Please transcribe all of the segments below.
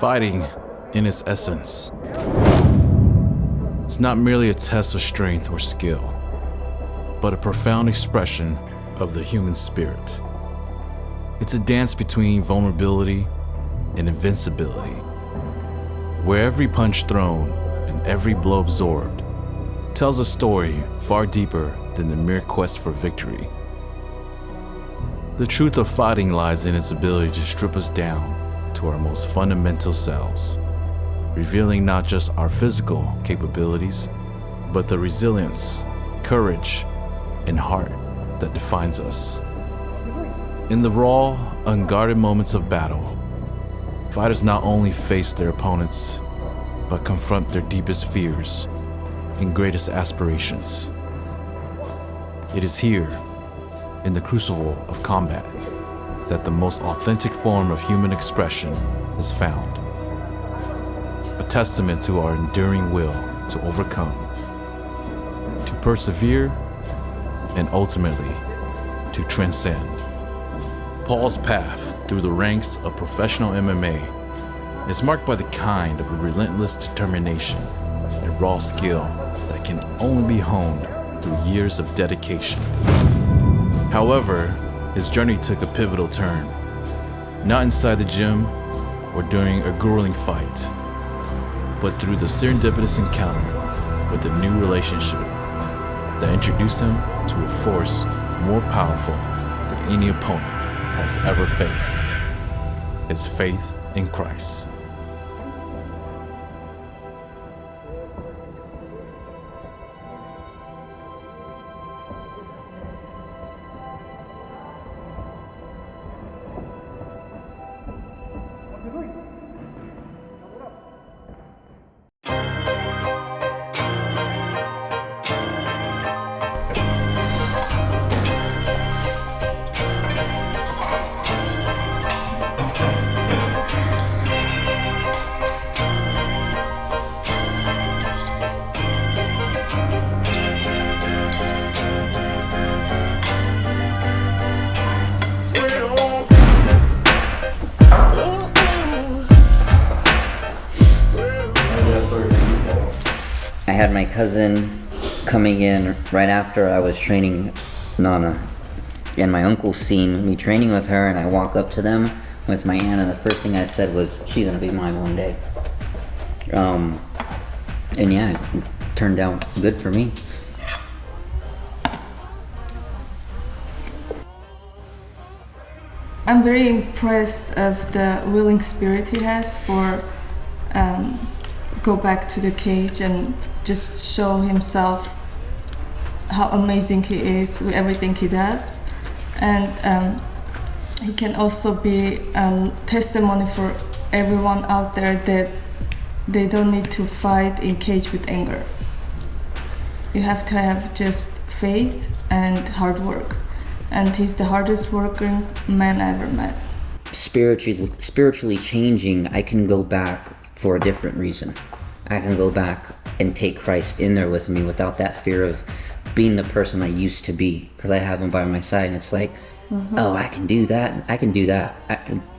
Fighting, in its essence, is not merely a test of strength or skill, but a profound expression of the human spirit. It's a dance between vulnerability and invincibility, where every punch thrown and every blow absorbed tells a story far deeper than the mere quest for victory. The truth of fighting lies in its ability to strip us down to our most fundamental selves, revealing not just our physical capabilities, but the resilience, courage, and heart that defines us. In the raw, unguarded moments of battle, fighters not only face their opponents, but confront their deepest fears and greatest aspirations. It is here, in the crucible of combat, that the most authentic form of human expression is found. A testament to our enduring will to overcome, to persevere, and ultimately to transcend. Paul's path through the ranks of professional MMA is marked by the kind of relentless determination and raw skill that can only be honed through years of dedication. However, his journey took a pivotal turn, not inside the gym or during a grueling fight, but through the serendipitous encounter with a new relationship that introduced him to a force more powerful than any opponent has ever faced: his faith in Christ. I had my cousin coming in right after I was training Nana, and my uncle seen me training with her, and I walk up to them with my aunt, and the first thing I said was, "She's gonna be mine one day." And yeah, it turned out good for me. I'm very impressed of the willing spirit he has for go back to the cage and just show himself how amazing he is with everything he does. And he can also be a testimony for everyone out there that they don't need to fight in cage with anger. You have to have just faith and hard work. And he's the hardest working man I ever met. Spiritually changing, I can go back for a different reason. I can go back and take Christ in there with me without that fear of being the person I used to be, because I have him by my side, and it's like, oh, I can do that, I can do that.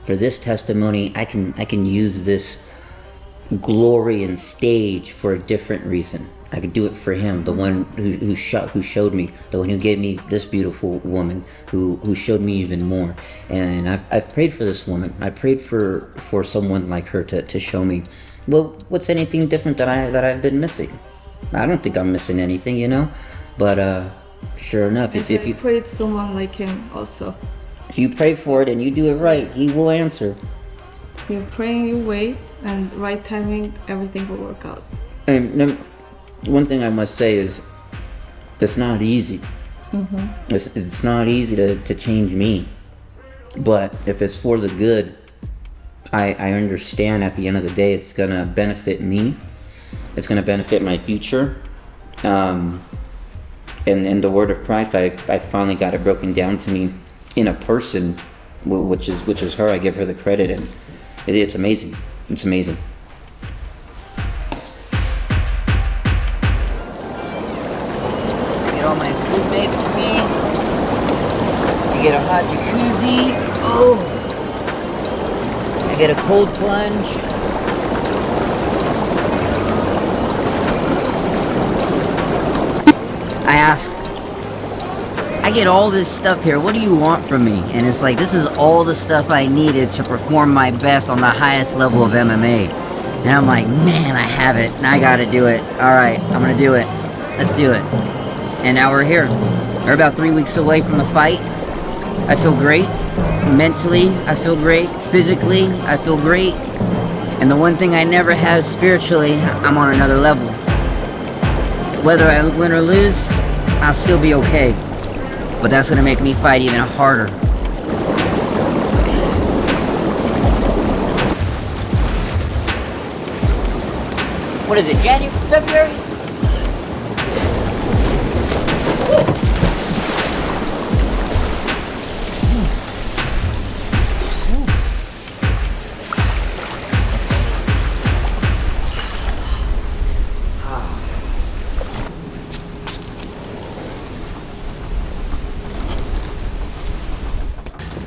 For this testimony, I can use this glory and stage for a different reason. I could do it for him, the one who showed me, the one who gave me this beautiful woman, who showed me even more. And I've prayed for this woman. I prayed for someone like her to show me, well, what's anything different that I've been missing? I don't think I'm missing anything, you know. But sure enough, if you prayed someone like him also. If you pray for it and you do it right, he will answer. You pray, you wait, and right timing, everything will work out. And one thing I must say is, it's not easy. It's not easy to change me. But if it's for the good, I understand at the end of the day it's going to benefit me. It's going to benefit my future. And the word of Christ, I finally got it broken down to me in a person, which is her. I give her the credit, and it's amazing. It's amazing. Get all my food made for me. I get a hot jacuzzi. Oh, I get a cold plunge. ask, I get all this stuff here, what do you want from me? And it's like, this is all the stuff I needed to perform my best on the highest level of MMA. And I'm like, man, I have it, and I gotta do it. Alright, I'm gonna do it. Let's do it. And now we're here. We're about 3 weeks away from the fight. I feel great. Mentally, I feel great. Physically, I feel great. And the one thing I never have spiritually, I'm on another level. Whether I win or lose, I'll still be okay. But that's gonna make me fight even harder. What is it, January, February?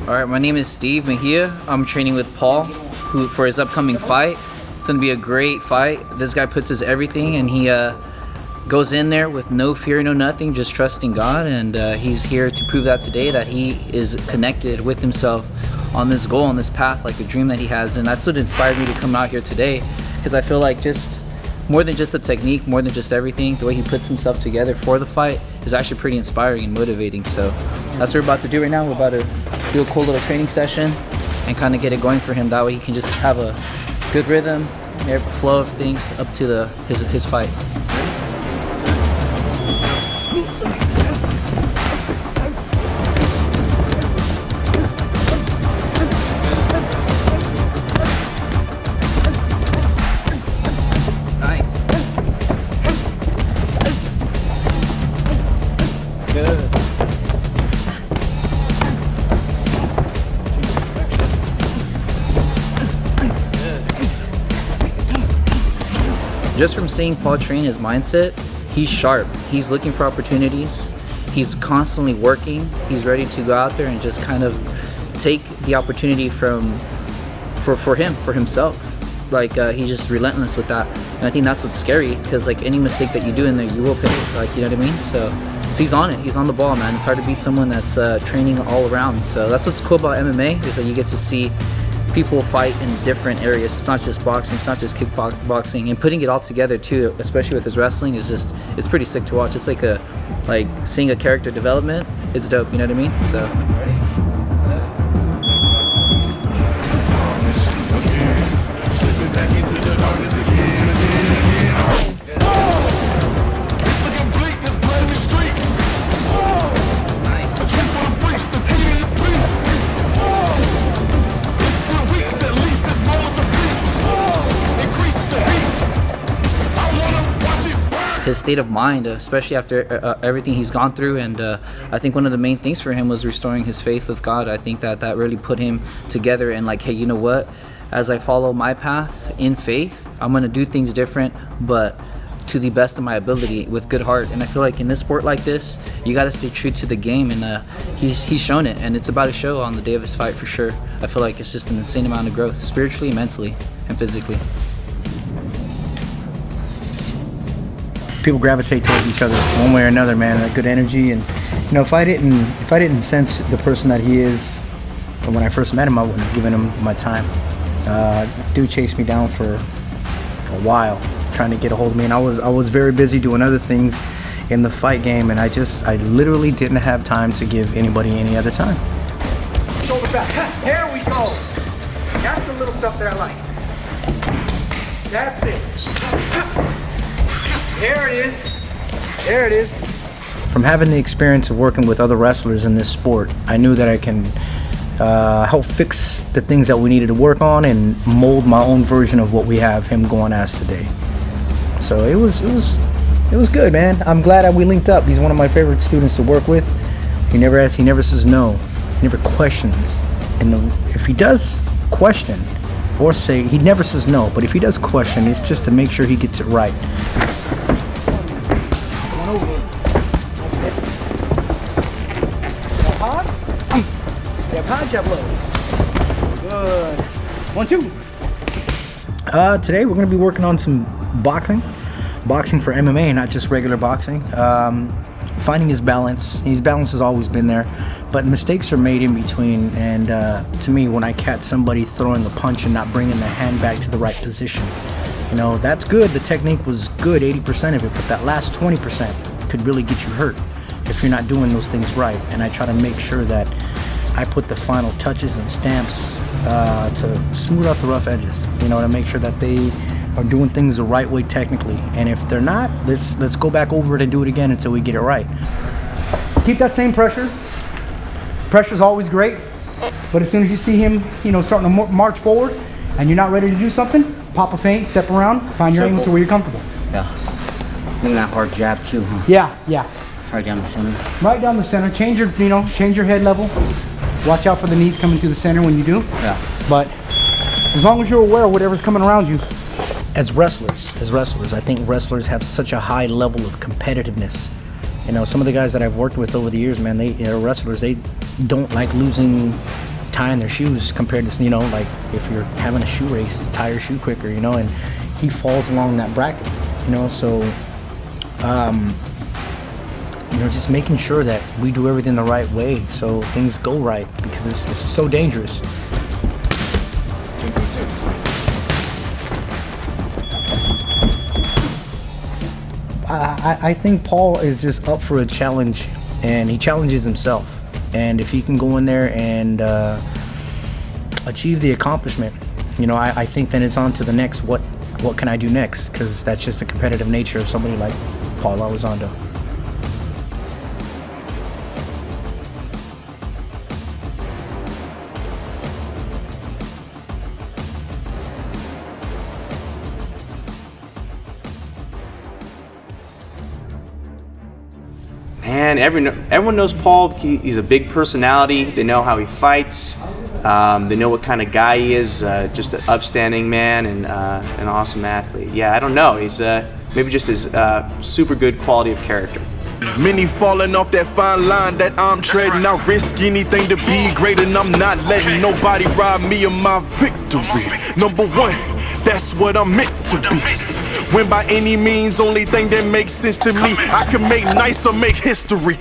Alright, my name is Steve Mejia. I'm training with Paul, who for his upcoming fight. It's gonna be a great fight. This guy puts his everything, and he goes in there with no fear, no nothing, just trusting God. And he's here to prove that today, that he is connected with himself on this goal, on this path, like a dream that he has. And that's what inspired me to come out here today, because I feel like just more than just the technique, more than just everything, the way he puts himself together for the fight is actually pretty inspiring and motivating. So that's what we're about to do right now. We're about to do a cool little training session and kind of get it going for him. That way he can just have a good rhythm, flow of things up to his fight. Nice. Good. Just from seeing Paul train, his mindset, he's sharp. He's looking for opportunities. He's constantly working. He's ready to go out there and just kind of take the opportunity for him, for himself. Like he's just relentless with that. And I think that's what's scary, because like any mistake that you do in there, you will pay. Like, you know what I mean? So he's on it. He's on the ball, man. It's hard to beat someone that's training all around. So that's what's cool about MMA, is that you get to see people fight in different areas. It's not just boxing, it's not just kickboxing, and putting it all together too, especially with his wrestling, is just, it's pretty sick to watch. It's like seeing a character development. It's dope, you know what I mean? So his state of mind, especially after everything he's gone through, and I think one of the main things for him was restoring his faith with God. I think that really put him together, and like, hey, you know what? As I follow my path in faith, I'm gonna do things different, but to the best of my ability, with good heart. And I feel like in this sport like this, you gotta stay true to the game, and he's shown it, and it's about to show on the day of his fight for sure. I feel like it's just an insane amount of growth, spiritually, mentally, and physically. People gravitate towards each other one way or another, man. That good energy, and you know, if I didn't sense the person that he is when I first met him, I wouldn't have given him my time. Dude chased me down for a while, trying to get a hold of me, and I was very busy doing other things in the fight game, and I literally didn't have time to give anybody any other time. Shoulder back. There we go. That's the little stuff that I like. That's it. There it is. There it is. From having the experience of working with other wrestlers in this sport, I knew that I can help fix the things that we needed to work on and mold my own version of what we have him going as today. So it was good, man. I'm glad that we linked up. He's one of my favorite students to work with. He never asks, he never says no, he never questions. And if he does question or say, he never says no, but if he does question, it's just to make sure he gets it right. High, jab low. Good. 1, 2. Today we're going to be working on some boxing for MMA, not just regular boxing. finding his balance. His balance has always been there, but mistakes are made in between. And to me, when I catch somebody throwing a punch and not bringing the hand back to the right position, that's good. The technique was good, 80% of it, but that last 20% could really get you hurt if you're not doing those things right. And I try to make sure that I put the final touches and stamps to smooth out the rough edges, to make sure that they are doing things the right way technically. And if they're not, let's go back over it and do it again until we get it right. Keep that same pressure. Pressure's always great, but as soon as you see him, starting to march forward and you're not ready to do something, pop a feint, step around, find your angle to where you're comfortable. Yeah. Maybe that hard jab too, huh? Yeah. Right down the center. Right down the center. Change your head level. Watch out for the knees coming through the center when you do. Yeah. But as long as you're aware of whatever's coming around you. As wrestlers, I think wrestlers have such a high level of competitiveness. Some of the guys that I've worked with over the years, man, they're wrestlers. They don't like losing, tying their shoes compared to, like if you're having a shoe race, tie your shoe quicker, and he falls along that bracket, so, just making sure that we do everything the right way so things go right, because it's so dangerous. I think Paul is just up for a challenge, and he challenges himself. And if he can go in there and achieve the accomplishment, I think then it's on to the next, what can I do next? Because that's just the competitive nature of somebody like Paul Elizondo. Man, everyone knows Paul. He's a big personality. They know how he fights. They know what kind of guy he is. Just an upstanding man and an awesome athlete. Yeah, I don't know. He's maybe just his super good quality of character. Many falling off that fine line that I'm treading. I risk anything to be great, and I'm not letting nobody rob me of my victory. Number one, that's what I'm meant to be. When by any means, only thing that makes sense to me, I can make nice or make history.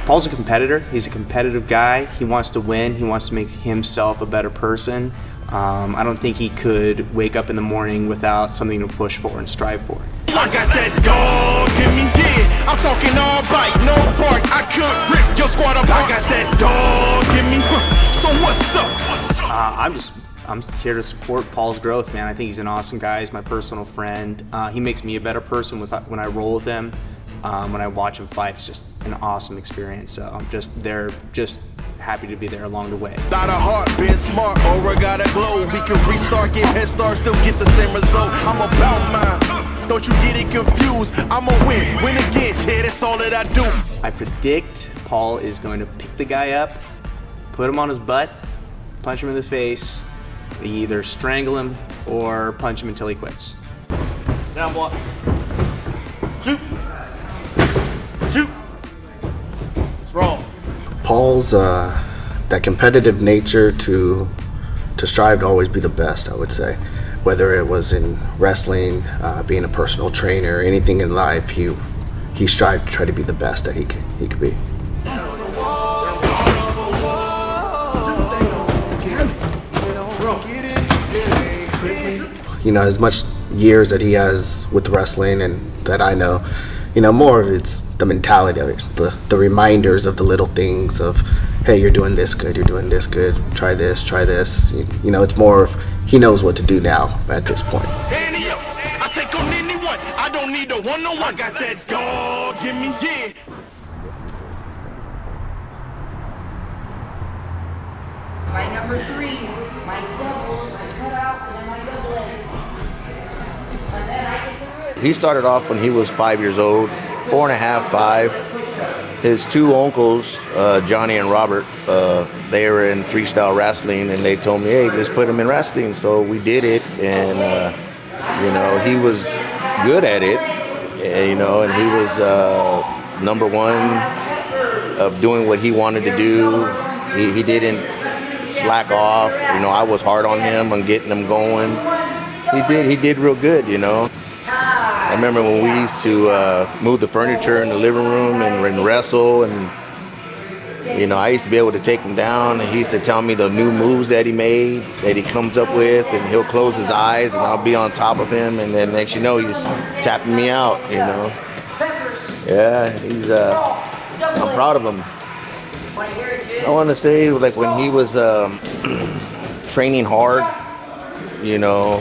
Paul's a competitor. He's a competitive guy. He wants to win. He wants to make himself a better person. I don't think he could wake up in the morning without something to push for and strive for. I got that dog in me, yeah. I'm talking all bite, no bark. I could rip your squad apart. I got that dog in me. So what's up? I'm here to support Paul's growth, man. I think he's an awesome guy. He's my personal friend. He makes me a better person when I roll with him. When I watch him fight, it's just an awesome experience. So I'm just happy to be there along the way. Not a heart, being smart, aura got a glow. We can restart, get head start, still get the same result. I'm about mine. Don't you get it confused? I'ma win again. Yeah, that's all that I do. I predict Paul is going to pick the guy up, put him on his butt, punch him in the face, either strangle him or punch him until he quits. Down block. Shoot. Shoot. It's wrong. Paul's that competitive nature to strive to always be the best, I would say. Whether it was in wrestling, being a personal trainer, anything in life, he strived to try to be the best that he could be. As much years that he has with wrestling and that I know, more of it's the mentality of it, the reminders of the little things of, hey, you're doing this good, you're doing this good, try this. It's more of he knows what to do now at this point. I take on anyone. I don't need a one-on-one. I got that dog in me, yeah. My number 3, my double, my cutout, and then my double leg. And then I get the rib. He started off when he was 5 years old, 4.5, 5. His two uncles, Johnny and Robert, they were in freestyle wrestling, and they told me, hey, just put him in wrestling. So we did it, and, he was good at it, and he was number one of doing what he wanted to do. He didn't slack off. I was hard on him on getting him going. He did real good, remember when we used to move the furniture in the living room and wrestle, and you know, I used to be able to take him down, and he used to tell me the new moves that he made, that he comes up with, and he'll close his eyes, and I'll be on top of him, and then next you know, he's tapping me out, you know. Yeah, he's, I'm proud of him. I want to say, like, when he was training hard, you know,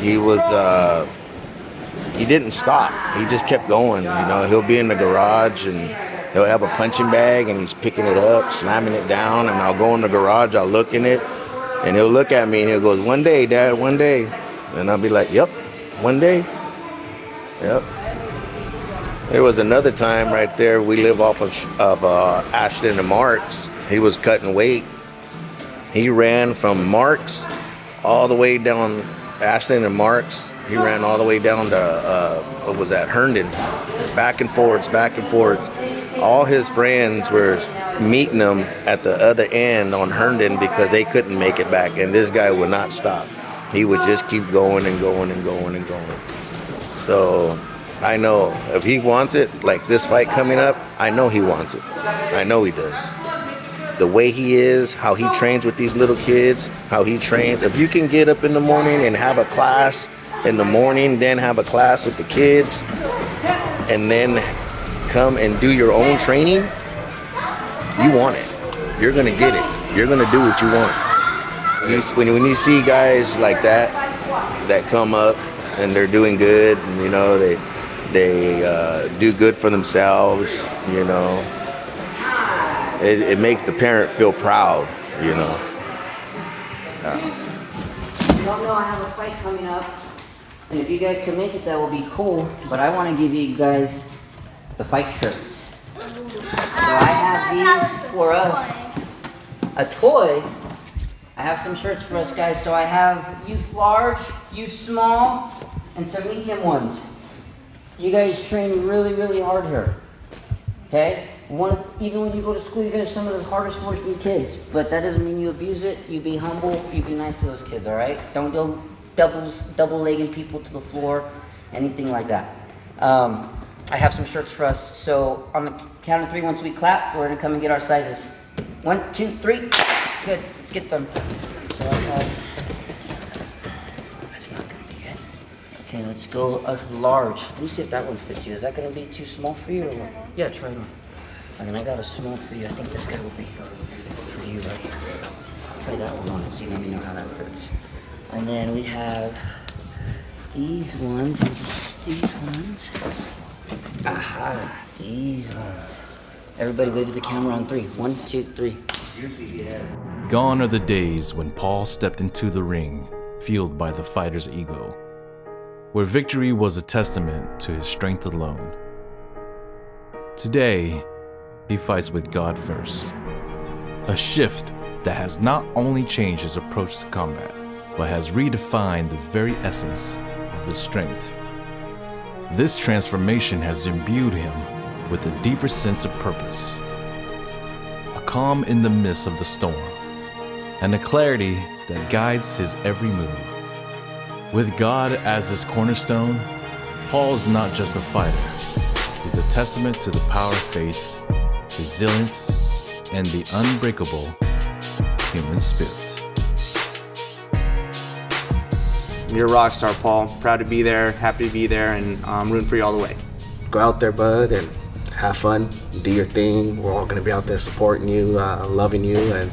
he was, he didn't stop. He just kept going, you know. He'll be in the garage, and he'll have a punching bag, and he's picking it up, slamming it down, and I'll go in the garage, I'll look in it, and he'll look at me, and he'll go, "One day, Dad, one day." And I'll be like, "Yep, one day." Yep. There was another time right there, we live off of Ashton and Marks. He was cutting weight. He ran from Marks all the way down Ashton and Marks. He ran all the way down to, what was that, Herndon. Back and forwards, back and forwards. All his friends were meeting him at the other end on Herndon because they couldn't make it back, and this guy would not stop. He would just keep going and going and going and going. So I know if he wants it, like this fight coming up, I know he wants it. I know he does. The way he is, how he trains with these little kids, how he trains. If you can get up in the morning and have a class in the morning, then have a class with the kids, and then come and do your own training, you want it. You're gonna get it. You're gonna do what you want. When you see guys like that come up and they're doing good, and you know they do good for themselves, you know, it makes the parent feel proud, you know. You don't know I have a fight coming up, and if you guys can make it, that will be cool. But I want to give you guys the fight shirts. So I have these for us. A toy. I have some shirts for us guys. So I have youth large, youth small, and some medium ones. You guys train really, really hard here. Okay? Even when you go to school, you guys are some of the hardest working kids. But that doesn't mean you abuse it. You be humble. You be nice to those kids, all right? Don't go double-legging people to the floor, anything like that. I have some shirts for us. So on the count of 3, once we clap, we're going to come and get our sizes. 1, 2, 3. Good. Let's get them. So that's not going to be it. Okay, let's go large. Let me see if that one fits you. Is that going to be too small for you or what? Yeah, try one. And then I got a small for you. I think this guy will be for you right here. Try that one on and see. Let me know how that fits. And then we have these ones and these ones. Aha, these ones. Everybody wave to the camera on 3. 1, 2, 3. Gone are the days when Paul stepped into the ring, fueled by the fighter's ego, where victory was a testament to his strength alone. Today, he fights with God first. A shift that has not only changed his approach to combat, but has redefined the very essence of his strength. This transformation has imbued him with a deeper sense of purpose, a calm in the midst of the storm, and a clarity that guides his every move. With God as his cornerstone, Paul is not just a fighter. He's a testament to the power of faith, resilience, and the unbreakable human spirit. You're a rock star, Paul. Proud to be there, happy to be there, and I'm rooting for you all the way. Go out there, bud, and have fun, do your thing. We're all going to be out there supporting you, loving you, and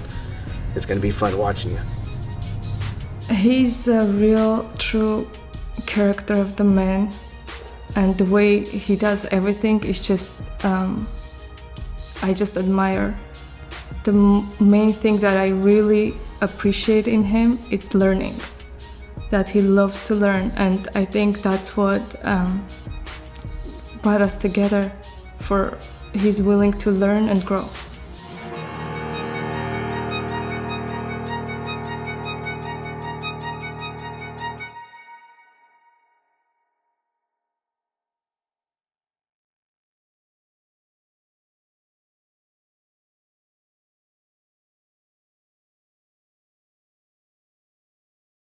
it's going to be fun watching you. He's a real, true character of the man, and the way he does everything is just, I just admire. The main thing that I really appreciate in him is learning, that he loves to learn, and I think that's what brought us together, for he's willing to learn and grow.